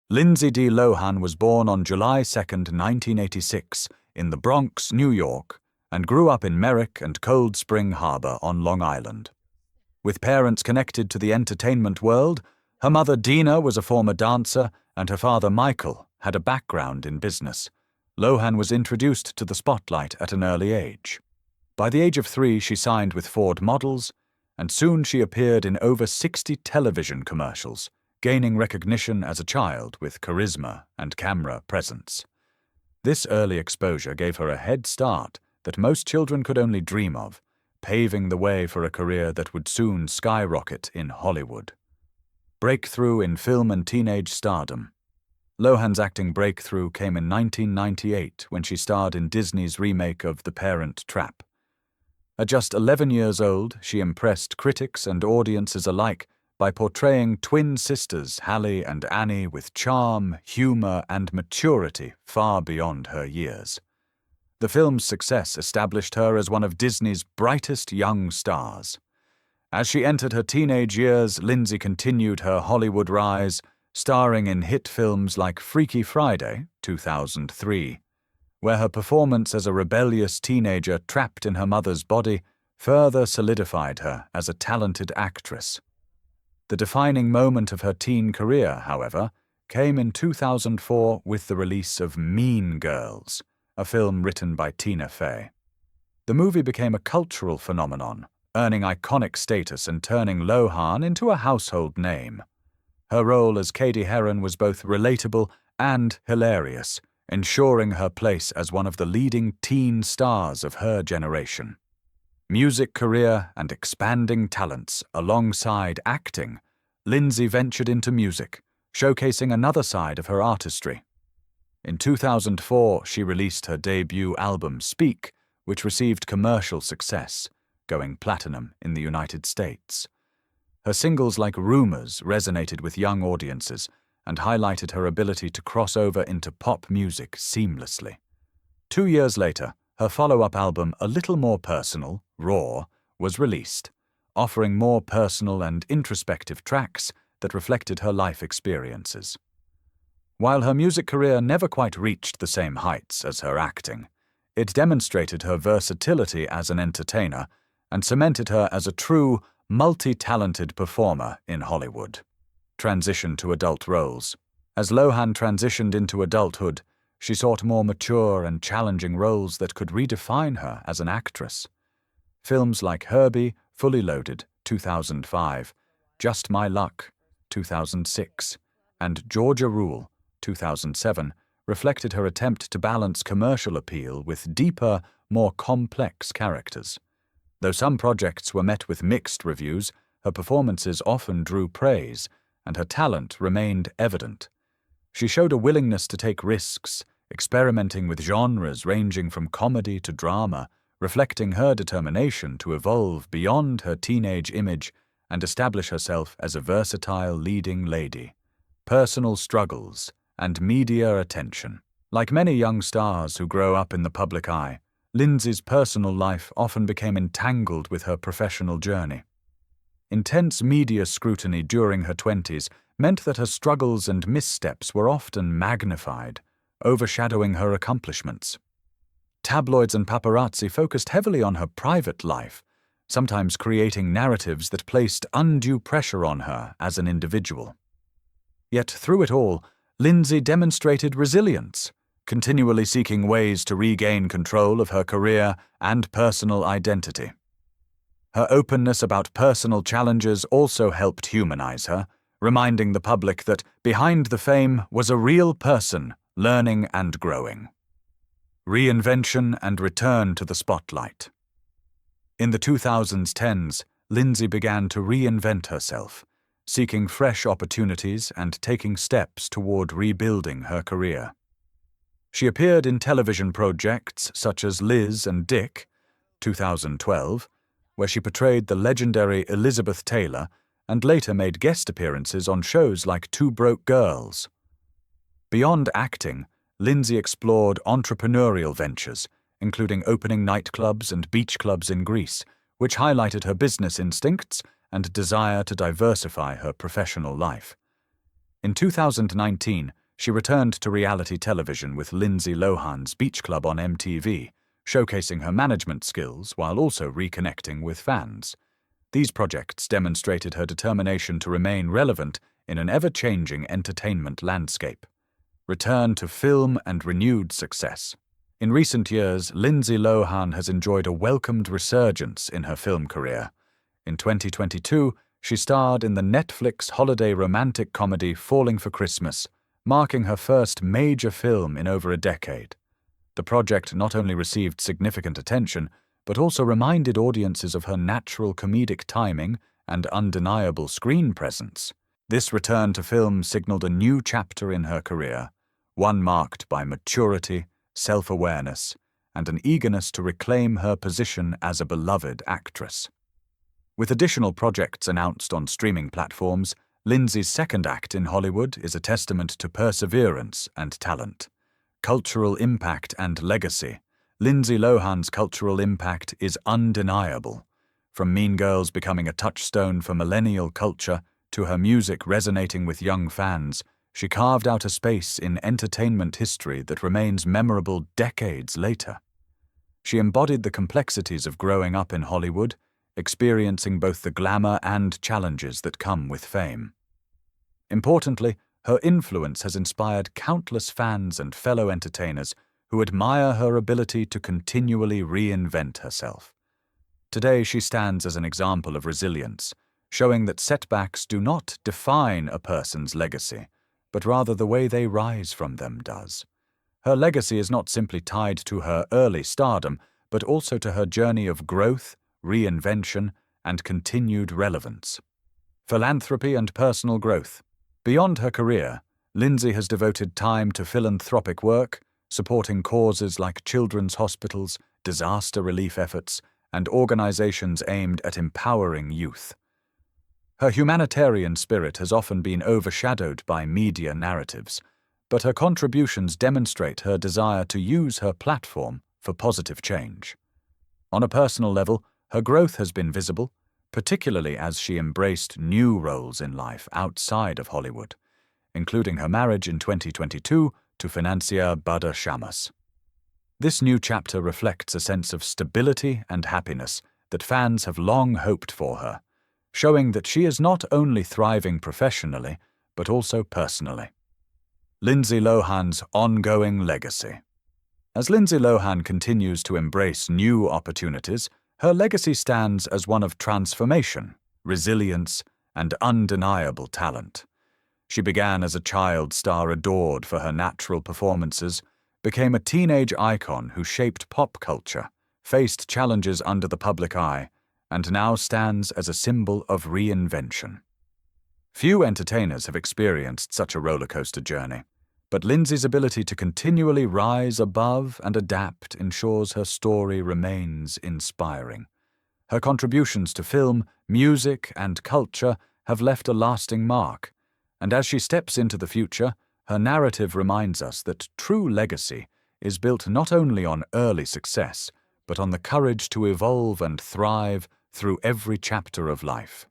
Lindsay Lohan was born on July 2, 1986, in the Bronx, New York, and grew up in Merrick and Cold Spring Harbor on Long Island. With parents connected to the entertainment world, her mother Dina was a former dancer and her father Michael had a background in business. Lohan was introduced to the spotlight at an early age. By the age of 3, she signed with Ford Models, and soon she appeared in over 60 television commercials, gaining recognition as a child with charisma and camera presence. This early exposure gave her a head start that most children could only dream of, paving the way for a career that would soon skyrocket in Hollywood. Breakthrough in film and teenage stardom. Lohan's acting breakthrough came in 1998 when she starred in Disney's remake of The Parent Trap. At just 11 years old, she impressed critics and audiences alike by portraying twin sisters Hallie and Annie with charm, humor, and maturity far beyond her years. The film's success established her as one of Disney's brightest young stars. As she entered her teenage years, Lindsay continued her Hollywood rise, starring in hit films like Freaky Friday, 2003, where her performance as a rebellious teenager trapped in her mother's body further solidified her as a talented actress. The defining moment of her teen career, however, came in 2004 with the release of Mean Girls, a film written by Tina Fey. The movie became a cultural phenomenon, earning iconic status and turning Lohan into a household name. Her role as Cady Heron was both relatable and hilarious, ensuring her place as one of the leading teen stars of her generation. Music career and expanding talents alongside acting, Lindsay ventured into music, showcasing another side of her artistry. In 2004, she released her debut album Speak, which received commercial success, going platinum in the United States. Her singles like Rumors resonated with young audiences and highlighted her ability to cross over into pop music seamlessly. 2 years later, her follow-up album A Little More Personal, Raw, was released, offering more personal and introspective tracks that reflected her life experiences. While her music career never quite reached the same heights as her acting, it demonstrated her versatility as an entertainer and cemented her as a true, multi-talented performer in Hollywood. Transition to adult roles. As Lohan transitioned into adulthood, she sought more mature and challenging roles that could redefine her as an actress. Films like Herbie, Fully Loaded, 2005, Just My Luck, 2006, and Georgia Rule, 2007, reflected her attempt to balance commercial appeal with deeper, more complex characters. Though some projects were met with mixed reviews, her performances often drew praise, and her talent remained evident. She showed a willingness to take risks, experimenting with genres ranging from comedy to drama, reflecting her determination to evolve beyond her teenage image and establish herself as a versatile leading lady. Personal struggles and media attention. Like many young stars who grow up in the public eye, Lindsay's personal life often became entangled with her professional journey. Intense media scrutiny during her 20s meant that her struggles and missteps were often magnified, overshadowing her accomplishments. Tabloids and paparazzi focused heavily on her private life, sometimes creating narratives that placed undue pressure on her as an individual. Yet through it all, Lindsay demonstrated resilience, continually seeking ways to regain control of her career and personal identity. Her openness about personal challenges also helped humanize her, reminding the public that behind the fame was a real person learning and growing. Reinvention and return to the spotlight. In the 2010s, Lindsay began to reinvent herself, seeking fresh opportunities and taking steps toward rebuilding her career. She appeared in television projects such as Liz and Dick, 2012, where she portrayed the legendary Elizabeth Taylor, and later made guest appearances on shows like Two Broke Girls. Beyond acting, Lindsay explored entrepreneurial ventures, including opening nightclubs and beach clubs in Greece, which highlighted her business instincts and desire to diversify her professional life. In 2019, she returned to reality television with Lindsay Lohan's Beach Club on MTV, showcasing her management skills while also reconnecting with fans. These projects demonstrated her determination to remain relevant in an ever-changing entertainment landscape. Return to film and renewed success. In recent years, Lindsay Lohan has enjoyed a welcomed resurgence in her film career. In 2022, she starred in the Netflix holiday romantic comedy Falling for Christmas, marking her first major film in over a decade. The project not only received significant attention, but also reminded audiences of her natural comedic timing and undeniable screen presence. This return to film signaled a new chapter in her career, one marked by maturity, self-awareness, and an eagerness to reclaim her position as a beloved actress. With additional projects announced on streaming platforms, Lindsay's second act in Hollywood is a testament to perseverance and talent. Cultural impact and legacy. Lindsay Lohan's cultural impact is undeniable. From Mean Girls becoming a touchstone for millennial culture to her music resonating with young fans, she carved out a space in entertainment history that remains memorable decades later. She embodied the complexities of growing up in Hollywood, experiencing both the glamour and challenges that come with fame. Importantly, her influence has inspired countless fans and fellow entertainers who admire her ability to continually reinvent herself. Today, she stands as an example of resilience, showing that setbacks do not define a person's legacy, but rather the way they rise from them does. Her legacy is not simply tied to her early stardom, but also to her journey of growth, reinvention, and continued relevance. Philanthropy and personal growth. Beyond her career, Lindsay has devoted time to philanthropic work, supporting causes like children's hospitals, disaster relief efforts, and organizations aimed at empowering youth. Her humanitarian spirit has often been overshadowed by media narratives, but her contributions demonstrate her desire to use her platform for positive change. On a personal level, her growth has been visible, particularly as she embraced new roles in life outside of Hollywood, including her marriage in 2022 to financier Buddha Shamus. This new chapter reflects a sense of stability and happiness that fans have long hoped for her, showing that she is not only thriving professionally, but also personally. Lindsay Lohan's ongoing legacy. As Lindsay Lohan continues to embrace new opportunities, her legacy stands as one of transformation, resilience, and undeniable talent. She began as a child star adored for her natural performances, became a teenage icon who shaped pop culture, faced challenges under the public eye, and now stands as a symbol of reinvention. Few entertainers have experienced such a rollercoaster journey, but Lindsay's ability to continually rise above and adapt ensures her story remains inspiring. Her contributions to film, music, and culture have left a lasting mark, and as she steps into the future, her narrative reminds us that true legacy is built not only on early success, but on the courage to evolve and thrive through every chapter of life.